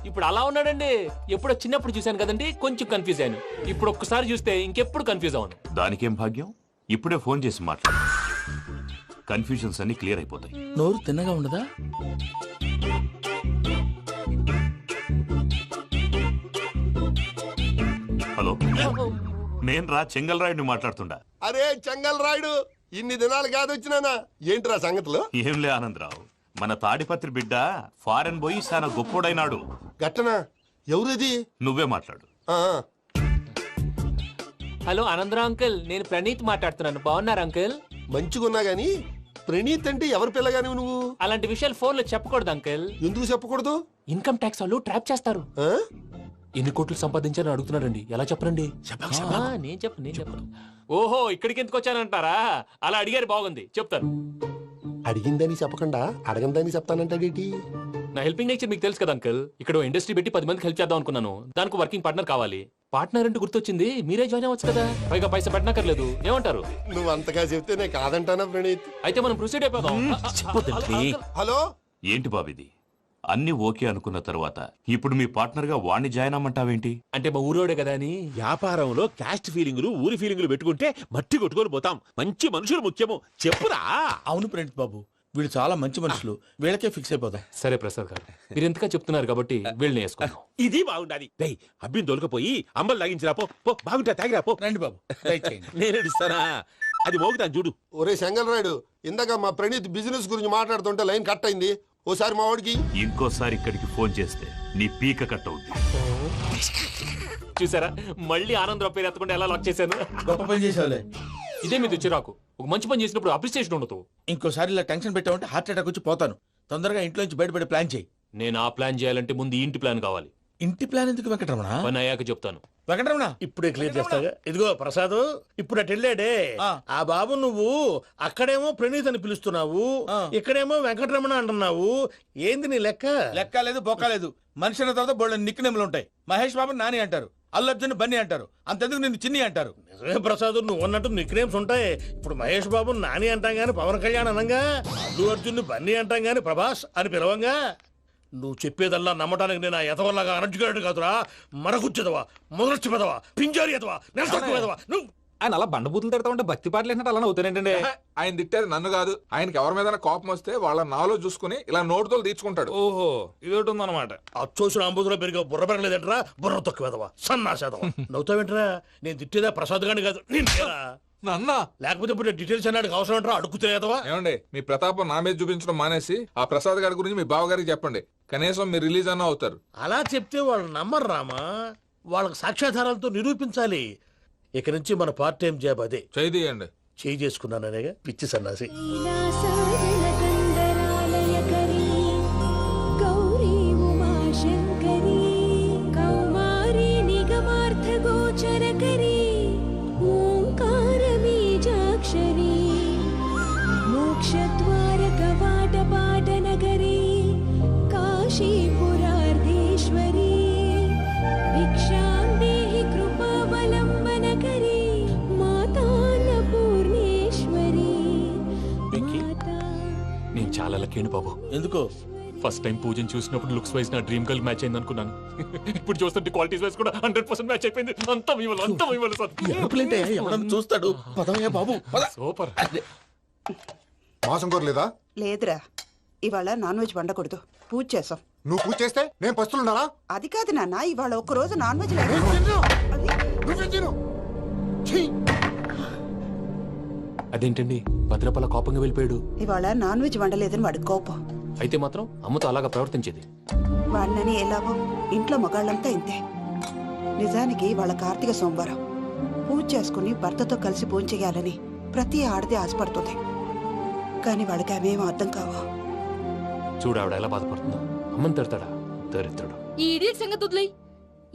ఇప్పుడు అలా ఉన్నాడండి. ఎప్పుడో చిన్నప్పుడు చూశాను కదండి, కొంచెం కన్ఫ్యూజ్ అయ్యాను. ఇప్పుడు ఒక్కసారి చూస్తే ఇంకెప్పుడు కన్ఫ్యూజ్ అవ్వను. దానికేం భాగ్యం, ఇప్పుడే ఫోన్ చేసి మాట్లాడు. కన్ఫ్యూజన్స్ అన్ని క్లియర్ అయిపోతాయి. నోరు తిన్నగా ఉండదా? హలో, నేను రా చెంగల్ రాయుడిని మాట్లాడుతుండా. అరే చెంగల్ రాయుడు, ఇన్ని దినాలు కాదు వచ్చినానా? ఏంట్రా సంగతులు? ఏంలే ఆనందరావు, మన తాడిపత్రి బిడ్డ ఫారెన్ పోయి చాలా గొప్పోడైనాడు. గట్టనా? ఎవరిది? నువ్వే మాట్లాడు. హలో ఆనందరావు అంకుల్, నేను ప్రణీత్ మాట్లాడుతున్నాను. బాగున్నారు అంకుల్? మంచిగున్నా గాని ప్రణీత్ అంటే ఎవరి పిల్లగాని నువ్వు? అలాంటి విషయాలు ఫోన్ లో చెప్పకూడదు అంకుల్. ఎందుకు చెప్పకూడదు? ఇన్కమ్ ట్యాక్స్ వాళ్ళు ట్రాప్ చేస్తారు. ఆ? ఎన్ని కోట్లు సంపాదించాలని అడుగుతున్నారండి. ఎలా చెప్పరండి? నేను చెప్పను. ఓహో, ఇక్కడికి ఎందుకు వచ్చానంటారా? అలా అడిగారు, బాగుంది, చెప్తాను. అడిగిందని చెప్పకుండా అడగందని చెప్తానంటాడేటి? నా హెల్పింగ్ నేచర్ మీకు తెలుసు కదా అంకుల్. ఇక్కడ ఇండస్ట్రీ పెట్టి 10 మందికి హెల్ప్ చేద్దాం అనుకున్నాను. దానికి వర్కింగ్ పార్ట్నర్ కావాలి. పార్ట్నర్ అంటే గుర్తొచ్చింది, మీరే జాయిన్ అవ్వచ్చు కదా, పైగా పైసా పెట్టనక్కర్లేదు. ఏమంటారు? నువ్వు అంతగా చెప్తే నేను కాదంటానా ప్రణీత్? అయితే మనం ప్రొసీడ్ అయిపోదాం. హలో, ఏంటి బాబిది? అన్ని ఓకే అనుకున్న తర్వాత ఇప్పుడు మీ పార్ట్నర్ గా వాణ్ణి జాయిన్ అమ్మంటావేంటి? అంటే మా ఊరోడే కదా అని. వ్యాపారంలో క్యాస్ట్ ఫీలింగులు, ఊరి ఫీలింగులు పెట్టుకుంటే మట్టి కొట్టుకొని పోతాం. మంచి మనుషులు ముఖ్యము. చెప్పురా. అవును ప్రణీత్ బాబు, వీళ్ళు చాలా మంచి మనుషులు, వీళ్ళకే ఫిక్స్ అయిపోదాం. సరే ప్రసాద్ గారు, మీరు ఎంతగా చెప్తున్నారు కాబట్టి వీళ్ళని వేసుకున్నాం. ఇది బాగుండాలి. డేయ్ అబ్బిని దొలకపోయి అంబలు లాగించిరా పో. పో బాగుంటా, తాగిరా పో. రండి బాబు, దయచేయండి. నేను ఇస్తానా? అది మోగుతాను చూడు. ఒరే చెంగల్ రాయుడు, ఇందాక మా ప్రణీత్ బిజినెస్ గురించి మాట్లాడుతుంటే లైన్ కట్ అయింది. ఓసారి మా వాడికి ఇంకోసారి ఇక్కడికి ఫోన్ చేస్తే నీ పీక కట్ అవుతుంది. చూసారా, మళ్ళీ ఆనందరావు పేరు ఎత్తకుండా ఎలా లాక్ చేశాను. గొప్ప పని చేసేవాళ్ళే. ఇదే మీద చిరాకు. ఒక మంచి పని చేసినప్పుడు అప్రిసియేషన్ ఉండదు. ఇంకోసారి ఇలా టెన్షన్ పెట్టామంటే హార్ట్ అటాక్ వచ్చి పోతాను. తొందరగా ఇంట్లో నుంచి బయటపడే ప్లాన్ చేయి. నేను ఆ ప్లాన్ చేయాలంటే ముందు ఇంటి ప్లాన్ కావాలి. ఇంటి ప్లాన్ ఎందుకు వెంకటరమణ? పని అయ్యాక చెప్తాను. వెంకటరమణ ఇప్పుడే క్లియర్ చేస్తాగా. ఇదిగో ప్రసాద్, ఇప్పుడు అటు వెళ్ళాడే ఆ బాబు, నువ్వు అక్కడేమో ప్రణీత్ అని పిలుస్తున్నావు, ఇక్కడేమో వెంకటరమణ అంటున్నావు. ఏంది నీ లెక్క? లెక్క లేదు, బొక్క లేదు. మనిషి అన్న తర్వాత బోళ్ళ నిక్నెములు ఉంటాయి. మహేష్ బాబు నాని అంటారు, అల్లు అర్జున్ బన్నీ అంటారు, అంతెందుకు నిన్ను చిన్ని అంటారు. నిజమే ప్రసాద్, నువ్వు అన్నట్టు నిక్నేమ్స్ ఉంటాయి. ఇప్పుడు మహేష్ బాబు నాని అంటాం గాని పవన్ కళ్యాణ్ అనంగా, అల్లు అర్జున్ బన్నీ అంటాం గాని ప్రభాస్ అని పిలవంగా. నువ్వు చెప్పేదల్లా నమ్మటానికి నేను ఆ ఎతవల్లాగా అనర్జుకేటెడ్ కాదురా. మరగుచ్చదవా, మొదలచ్చి పెదవా, పింజారి ఎదవా, నెలసొక్కు పెదవా. నువ్వు ఆయన అలా బండబూతులు తిడతా ఉంటే భక్తి పాటలు ఏంటంటే అలా అవుతానంటే ఆయన తిట్టేది నన్ను కాదు, ఆయనకి ఎవరి మీద కోపం వస్తే వాళ్ళ నాలో చూసుకుని ఇలా నోటుతో తీర్చుకుంటాడు. ఓహో ఇది ఒకటి ఉందన్నమాట. అచ్చోసిన అంబుధులో పెరిగే బుర్ర పెరగలేదంటరా, బుర్ర తొక్కువేదవా సన్నాసేదవా. నవ్వుతావేంట్రా? నేను తిట్టేదా ప్రసాద్ గాని కాదు నిన్నేరా. నాన్న లేకపోతే ఇప్పుడు డీటెయిల్స్ అన్నాడు అవసరం అంటారా? అడుగుతాయేదవా. ఏమండి మీ ప్రతాపం నా మీద చూపించడం మానేసి ఆ ప్రసాద్ గారి గురించి మీ బావగారికి చెప్పండి, కనీసం మీరు రిలీజ్ అన్న అవుతారు. అలా చెప్తే వాళ్ళు నమ్మరు రామా, వాళ్ళకి సాక్ష్యాధారాలతో నిరూపించాలి. ఇక నుంచి మన పార్ట్ టైం జాబ్ అదే. చేయండి. చేయి చేసుకున్నాననేగా పిచ్చి సన్నాసి. నగరీ కాశీపురార్ధేశ్వరీ భిక్షాం దేహి కృపావలంబనకరీ మాతాన్నపూర్ణేశ్వరీ. నేను చాలా లక్కీ బాబు. ఎందుకో ఫస్ట్ టైం పూజను చూసినప్పుడు లుక్స్ వైజ్ నా డ్రీమ్ గర్ల్ మ్యాచ్ అయింది అనుకున్నాను. ఇప్పుడు చూస్తుంటే క్వాలిటీస్ వైజ్ కూడా 100% మ్యాచ్ అయిపోయింది. అంతా మీ వల్ల, అంతా మీ వల్ల సార్. ఎరుపులేంటే ఎవడన్నా చూస్తాడు. పదవయ్యా బాబు పద. సూపర్. మాసం కోరలేదా? లేదురా, ఇవాళ నాన్ వెజ్ వండకూడదు, పూజ చేసాం. నువ్వు పూజ చేస్తే నేను పస్తులున్నానా? అది కాదు నాన్న, ఇవాళ ఒక్క రోజు నాన్ వెజ్ లేదు. నువ్వే తిను. అదేంటండి భద్రపల కోపంగా వెళ్ళిపోయాడు? ఇవాళ నాన్ వెజ్ వండలేదని వాడి కోపం. అయితే మాత్రం అమ్మతో అలాగా ప్రవర్తించేది. వాడినని ఎలాగో ఇంట్లో మగాళ్ళంతా ఇంతే. నిజానికి వాళ్ళ కార్తీక సోమవారం పూజ చేసుకుని భర్తతో కలిసి పూజ చేయాలని ప్రతి ఆడది ఆశపడుతుంది. కానీ వాడికి అవేం అర్థం కావు. చూడు ఆవిడ ఎలా బాధపడుతుందో. అమ్మని తిడతాడా దరిద్రుడు. ఈ ఇడియట్ సంగతి వదిలేయ్.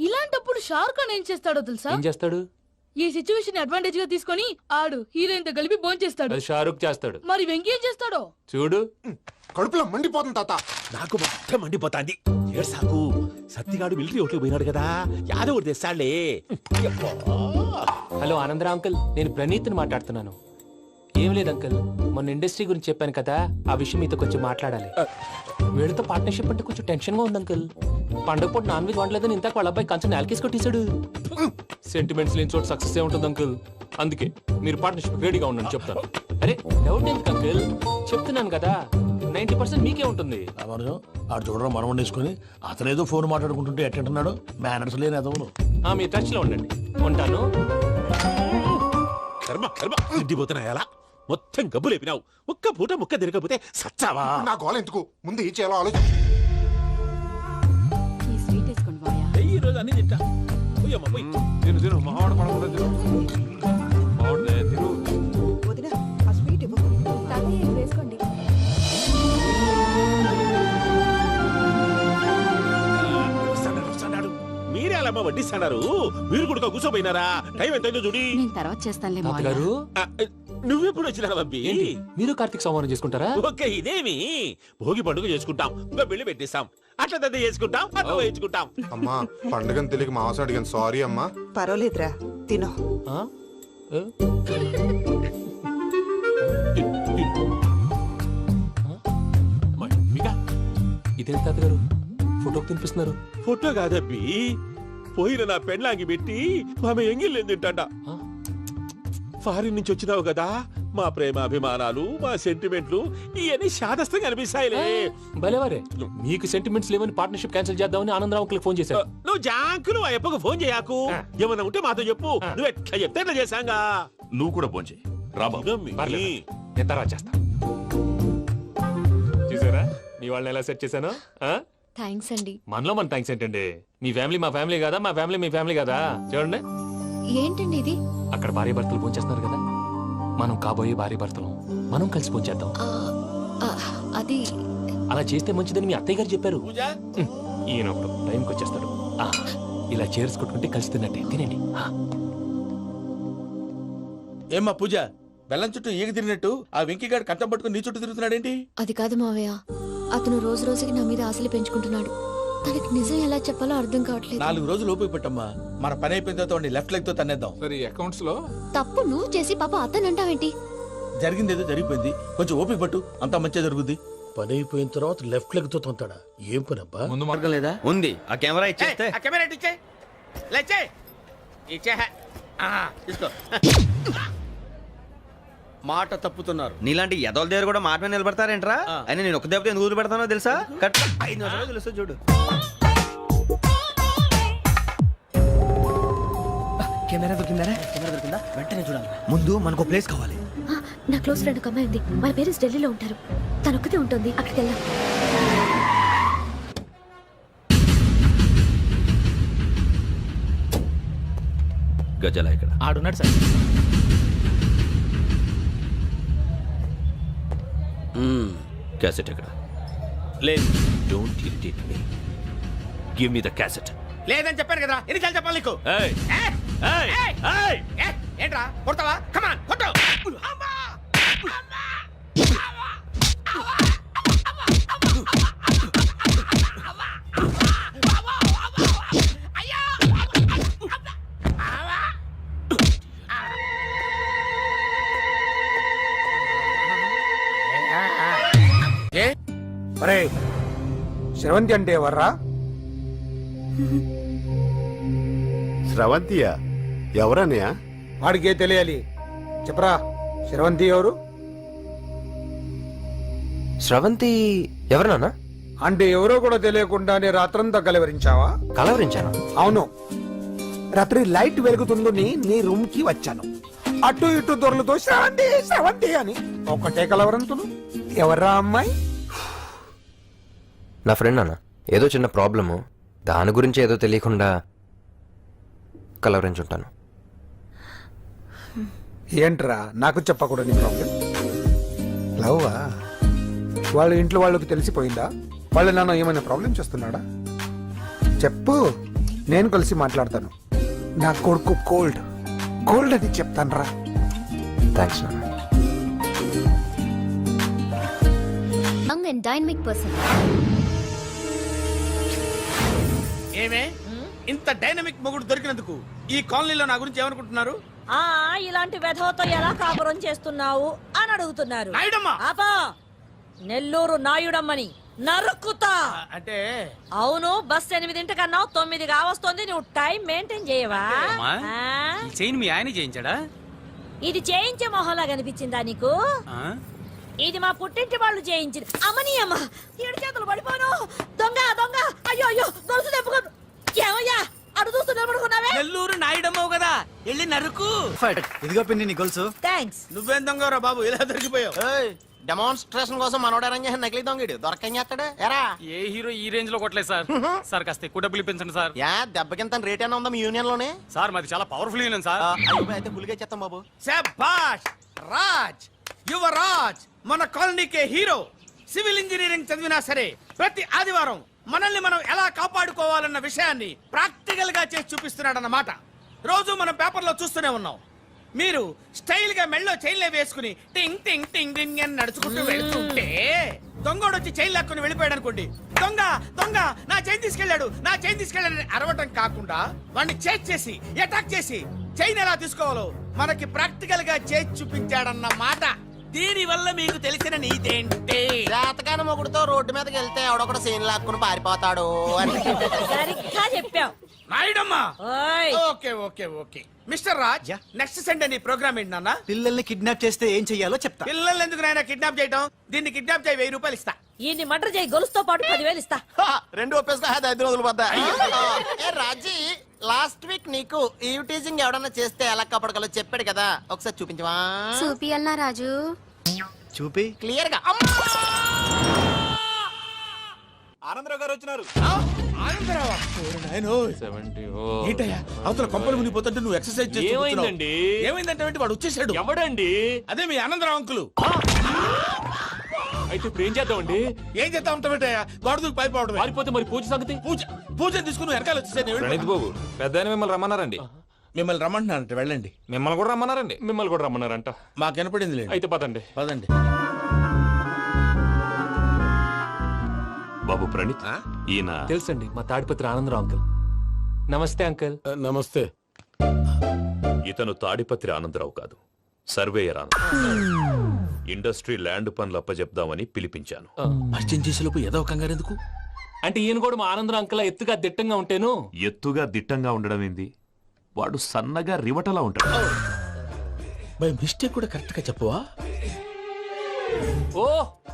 ఇలాంటప్పుడు షారుఖ్ ఖాన్ ఏం చేస్తాడో తెలుసా? ఏం చేస్తాడు? ఈ సిచ్యువేషన్ అడ్వాంటేజ్ గా తీసుకొని ఆడు హీరోయిన్ తో కలిపి బోన్ చేస్తాడు. అది షారుఖ్ చేస్తాడు. మరి వెంకీ ఏం చేస్తాడో చూడు. కడుపులో మండిపోతుంది తాత. నాకు మొత్తం మండిపోతాంది. ఏడ్సాకు, సత్తిగాడు మిలిటరీ ఓట్లు పోయినాడు కదా, యాదవ్ ఒకటి తెస్తాడులే. హలో ఆనందరా అంకుల్, నేను ప్రణీత్ని మాట్లాడుతున్నాను. ఏం లేదు అంకుల్, మొన్న ఇండస్ట్రీ గురించి చెప్పాను కదా, ఆ విషయం మీతో కొంచెం మాట్లాడాలి. వీళ్ళతో పార్ట్నర్షిప్ అంటే కొంచెం టెన్షన్ గా ఉంది అంకుల్. పండుగ పూట నాన్ వెజ్ వండలేదని ఇంతకు వాళ్ళ అబ్బాయి కంచెం నేలకేసి కొట్టేశాడు. సెంటిమెంట్స్ లేని చోట సక్సెస్ ఏ ఉంటుంది అంకుల్. అందుకే మీరు పార్ట్నర్షిప్ రెడీగా ఉండండి చెప్తాను. అరే డౌట్ ఎందుకు అంకుల్, చెప్తున్నాను కదా 90% మీకే ఉంటుంది. ఆడు చూడడం మనం వండేసుకుని అతనేదో ఫోన్ మాట్లాడుకుంటుంటే ఎట్టంటున్నాడు. మేనర్స్ లేని అదవును. మీరు టచ్ లో ఉండండి. ఉంటాను. కర్మ కర్మ తిండిపోతున్నా ఎలా మొత్తం గబ్బు లేపినావు. ఒక్క పూట ముక్క తిరగకపోతే సచ్చావా? నా గోల ఎందుకు, ముందు ఏం చేయాలో ఆలోచించు. ఈ స్వీట్ వేసుకోండి బాయా. ఈ రోజు అన్ని తింటా. పోయమ్మ, పోయ్. తిను తిను, మావాడు పడకుండా తిను. మావాడినే తిను. వదినా, ఆ స్వీట్ ఇవ్వు. వేసుకోండి. మీరే అలా వడ్డిస్తున్నారు. మీరు కూడా కూర్చోపోయినారా? టైం ఎంతైందో చూడి. నేను తర్వాత చేస్తానులే గారు నువ్వెప్పుడు వచ్చినా బంబి? ఏంటి మీరు కార్తీక్ సంహారం చేసుకుంటారా? ఓకే, ఇదేమి భోగి పండుగ చేసుకుంటాం, ఇంకా పెళ్లి పెట్టేస్తాం, అట్లా దద్ద చేసుకుంటాం, అట్లా వేయించుకుంటాం. అమ్మా పండుగని తెలియక మాసం అడిగాను, సారీ అమ్మా. పర్వాలేదురా, తినో. ఆ? ఏ? ఇదేంటి తాతగారు ఫోటోకి తినిపిస్తున్నారు? ఫోటో కాదబ్బి, పోయిన నా పెళ్ళాంగి పెట్టి ఆమె ఎంగిల్లేం తింటాడ. ఫారిన్ నుంచి వచ్చినావు కదా, మా ప్రేమ అభిమానాలు, మా సెంటిమెంట్లు ఇవన్నీ శాదస్తంగా అనిపిస్తాయిలే. భలేవారే, మీకు సెంటిమెంట్స్ లేవని పార్ట్నర్షిప్ క్యాన్సిల్ చేద్దామని ఆనందరావు అంకుల్ ఫోన్ చేశారు. నువ్వు జాంకులు ఆ అప్పకు ఫోన్ చేయకు. ఏమన్నా ఉంటే మాతో చెప్పు. నువ్వు ఎట్లా చెప్తే ఎట్లా చేశాంగా. నువ్వు కూడా ఫోన్ చేయి. పర్లేదు, నేను తర్వాత చేస్తా. చూసారా మీ వాళ్ళని ఎలా సెట్ చేశాను? థ్యాంక్స్ అండి. మనలో మన థ్యాంక్స్ ఏంటండి, మీ ఫ్యామిలీ మా ఫ్యామిలీ కదా, మా ఫ్యామిలీ మీ ఫ్యామిలీ కదా. చూడండి ఏంటండి ఇది? అక్కడ భార్య భర్తలు ఫోన్ చేస్తున్నారు కదా, మనం కాబోయే భార్య భర్తలు మనం కలిసి ఫోన్ చేద్దాం. అది అలా చేస్తే మంచిదని మీ అత్తయ్య గారు చెప్పారు. ఈయన ఒకడు టైంకి వచ్చేస్తాడు. ఇలా చేర్స్ కొట్టుకుంటే కలిసి తిన్నట్టే తినండి. ఏమ్మా పూజ, బెల్లం చుట్టూ ఈగ తిరిగినట్టు ఆ వెంకీగాడు కంటం పట్టుకుని నీ చుట్టూ తిరుగుతున్నాడేంటి? అది కాదు మావయ్య, అతను రోజు రోజుకి నా మీద ఆశలు పెంచుకుంటున్నాడు. తనకి నిజం ఎలా చెప్పాలో అర్థం కావట్లేదు. 4 రోజులు ఓపిక పట్టమ్మా, మన పని అయిపోయిన తర్వాత లెఫ్ట్ లెగ్ తో తన్నేద్దాం. సరే అకౌంట్స్ లో తప్పు నువ్వు చేసి పాప అతను అంటావేంటి? జరిగిందేదో జరిగిపోయింది, కొంచెం ఓపిక పట్టు, అంతా మంచిగా జరుగుద్ది. పని అయిపోయిన తర్వాత లెఫ్ట్ లెగ్ తో తొంతాడా? ఏం పని అబ్బా? ముందు మార్గం లేదా? ఉంది. ఆ కెమెరా ఇచ్చేస్తే ఆ కెమెరా ఇచ్చే లేచే ఇచ్చే తీసుకో. మాట తప్పుతున్నారు. నీలాంటి ఎదల దగ్గర కూడా మాట మీద నిలబడతారేంట్రా? అయినా నేను ఒక దెబ్బతో ఎందుకు పెడతానో తెలుసా? కరెక్ట్ 5 నిమిషాలు తెలుసు చూడు. కెమెరా దొరికిందా? వెంటనే చూడాలి. ముందు మనకు ప్లేస్ కావాలి. నా క్లోజ్ ఫ్రెండ్ ఒక అమ్మాయి ఉంది. వాళ్ళ పేరెంట్స్ ఢిల్లీలో ఉంటారు. తను ఒక్కతే ఉంటుంది. అక్కడికి వెళ్దాం. గజల ఇక్కడ ఆడున్నాడు సార్. క్యాసెట్ ఎక్కడ? లేదు. Don't irritate me. Give me the cassette. లేదని చెప్పాను కదా, ఎన్నిసార్లు చెప్పాలి నీకు? ఏయ్ ఏయ్ ఏయ్ ఏంట్రా కొడతావా? కమాన్ కొట్టు. అరే శ్రవంతి అంటే ఎవర్రా? స్రవంతియా? ఎవరన్నయ్యా? వాడికే తెలియాలి. చెప్పరా, శ్రవంతి ఎవరు? స్రవంతి ఎవరు నాన్న? అంటే ఎవరో కూడా తెలియకుండానే రాత్రంతా కలవరించావా? కలవరించాను. అవును, రాత్రి లైట్ వెలుగుతుందని నీ రూమ్ కి వచ్చాను. అటు ఇటు దొరలతో శ్రవంతి శ్రవంతి అని ఒకటే కలవరంతులు. ఎవర్రా అమ్మాయి? నా ఫ్రెండ్ నాన్న. ఏదో చిన్న ప్రాబ్లము, దాని గురించి ఏదో తెలియకుండా కలవరించుంటాను. ఏంట్రా నాకు చెప్పకూడదు ప్రాబ్లం? లవ్వా? వాళ్ళ ఇంట్లో వాళ్ళకి తెలిసిపోయిందా? వాళ్ళ నాన్న ఏమైనా ప్రాబ్లం చేస్తున్నాడా? చెప్పు, నేను కలిసి మాట్లాడతాను. నా కొడుకు కోల్డ్ కోల్డ్ అని చెప్తాను రా. థ్యాంక్స్ నాన్న. Young and dynamic person. ఏమే ఇంత డైనమిక్ మొగుడు దొరికినందుకు ఈ కాలనీలో నా గురించి ఏమనుకుంటున్నారు? ఇలాంటి వెధవతో ఎలా కాపురం చేస్తున్నావు అని అడుగుతున్నారు. నాయుడమ్మ! ఆపా! నెల్లూరు నాయుడమ్మని నరుక్కుతా. అంటే అవును, బస్ 8:00 9 కావస్తుంది. నువ్వు టైం మెయింటైన్ చేయవా? చైన్ మీ ఆయన చేయించాడా? ఇది చేయించే మొహంలా కనిపించిందా నీకు? ఇది మా పుట్టింటి వాళ్ళు చేయించింది. అమ్మని అమ్మ, 7 చేతులు పడిపోను. దొంగ దొంగ! అయ్యో అయ్యో, గొలుసు తెప్పుకో. ఏమయ్యా అడు చూస్తూ నిలబడుకున్నావే? నెల్లూరు నాయుడమ్మవు కదా, వెళ్ళి నరుకు. ఇదిగో పిన్ని నీ గొలుసు. థ్యాంక్స్. నువ్వేం దొంగరా బాబు, ఇలా దొరికిపోయావు? డెమాన్స్ట్రేషన్ కోసం మనోడు అరేంజ్ చేసిన నకిలీ దొంగడు దొరకని చేస్తాడు. ఎరా ఏ హీరో ఈ రేంజ్ లో కొట్టలేదు సార్. సార్ కాస్త ఎక్కువ డబ్బులు ఇప్పించండి సార్. యా దెబ్బకింత రేట్ అయినా ఉందా మీ యూనియన్ లోనే? సార్ మాది చాలా పవర్ఫుల్ యూనియన్ సార్. అయితే ఫుల్గా చేస్తాం బాబు. శభాష్ రాజ్, యువరాజ్, మన కాలనీకే హీరో. సివిల్ ఇంజనీరింగ్ చదివినా సరే ప్రతి ఆదివారం మనల్ని మనం ఎలా కాపాడుకోవాలన్న విషయాన్ని ప్రాక్టికల్ గా చేసి చూపిస్తున్నాడన్నమాట. రోజు మనం పేపర్లో చూస్తూనే ఉన్నాం. మీరు స్టైల్ గా మెళ్ళో చైన్లే వేసుకుని టింగ్ టింగ్ టింగ్ టింగ్ అని నడుచుకుంటూ వెళ్తుంటే దొంగోడు వచ్చి చైన్ లాక్కుని వెళ్ళిపోయాడు అనుకోండి. దొంగ దొంగ నా చైన్ తీసుకెళ్ళాడు, నా చైన్ తీసుకెళ్ళాడని అరవటం కాకుండా వాడిని చేజ్ చేసి అటాక్ చేసి చైన్ ఎలా తీసుకోవాలో మనకి ప్రాక్టికల్ గా చేసి చూపించాడన్న మాట. దీని వల్ల మీకు తెలిసిన నీతేంటి? జాతకాన మొగుడుతో రోడ్డు మీదకి వెళ్తే ఎవడొకడు సీన్ లాక్కుని పారిపోతాడు అని. సరిగ్గా చెప్పావు నాయుడమ్మా. ఓయ్. Okay okay okay mister Raj, next Sunday నీ ప్రోగ్రామ్ ఏంటి నాన్న? పిల్లల్ని కిడ్నాప్ చేస్తే ఏం చెయ్యాలో చెప్తా. పిల్లల్ని ఎందుకు నాయన కిడ్నాప్ చేయటం? దీన్ని కిడ్నాప్ చేయి, 1000 రూపాయలు ఇస్తా. ఈ మటర్ చేయి, గొలుసుతో పాటు 10,000 ఇస్తా. రెండు ఒప్పేసుకో, 5 రోజులు పడ్డా. ఏ రాజీ, లాస్ట్ వీక్ నీకు ఈ టీజింగ్ ఎవడన్నా చేస్తే ఎలా కాపాడగలో చెప్పాడు కదా, ఒకసారి చూపించవా? చూపియల్నా రాజు? చూపి. క్లియర్ గా. ఆనందరావు గారు వచ్చినారు. ఆనందరావా? ఏంటయ్యా అవతల కొంపలు మునిగిపోతుంటే నువ్వు ఎక్సర్సైజ్ చేస్తూ ఏమైందండి? ఏమైందంటే వాడు వచ్చేసాడు. ఎవడండి? అదే మీ ఆనందరావు అంకులు. అయితే ఇప్పుడు ఏం చేద్దామండి? ఏం చేస్తా ఉంటావేటయ్యా, వాడు దూకి పైపోవడమే. పారిపోతే మరి పూజ సంగతి? పూజ తీసుకుని వెనకాల వచ్చేసాను. బాబు పెద్ద మిమ్మల్ని రమ్మన్నారండి. మిమ్మల్ని రమ్మంటున్నారంట, వెళ్ళండి. మిమ్మల్ని కూడా రమ్మన్నారండి. మిమ్మల్ని కూడా రమ్మన్నారంట. మాకు వినపడింది లేదు. అయితే పదండి. పదండి. బాబు ప్రణీత్, ఈయన తెలుసండి, మా తాడిపత్రి ఆనందరావు అంకుల్. నమస్తే అంకుల్. నమస్తే. ఇతను తాడిపత్రి ఆనందరావు కాదు, సర్వేయర్ ఆనందరావు. ఇండస్ట్రీ ల్యాండ్ పనులు అప్పచెప్దామని పిలిపించాను. పరిచయం చేసేలోపు ఏదో కంగారు ఎందుకు? అంటే ఈయన కూడా మా ఆనందరావు అంకుల్ ఎత్తుగా దిట్టంగా ఉంటేను. ఎత్తుగా దిట్టంగా ఉండడం ఏంది? వాడు సన్నగా రివటలా ఉంటాడు. బై మిస్టేక్ కూడా కరెక్ట్ గా చెప్పవా? ఓ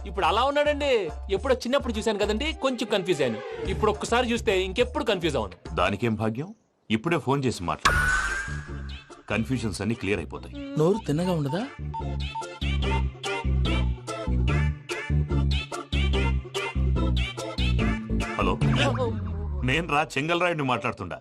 ఇప్పుడు అలా ఉన్నాడండి. ఎప్పుడో చిన్నప్పుడు చూశాను కదండి, కొంచెం కన్ఫ్యూజ్ అయ్యాను. ఇప్పుడు ఒక్కసారి చూస్తే ఇంకెప్పుడు కన్ఫ్యూజ్ అవ్వను. దానికేం భాగ్యం, ఇప్పుడే ఫోన్ చేసి మాట్లాడు. కన్ఫ్యూజన్స్ అన్ని క్లియర్ అయిపోతాయి. నోరు తిన్నగా ఉండదా? హలో, నేను చెంగల్రాయుడిని మాట్లాడుతుండా.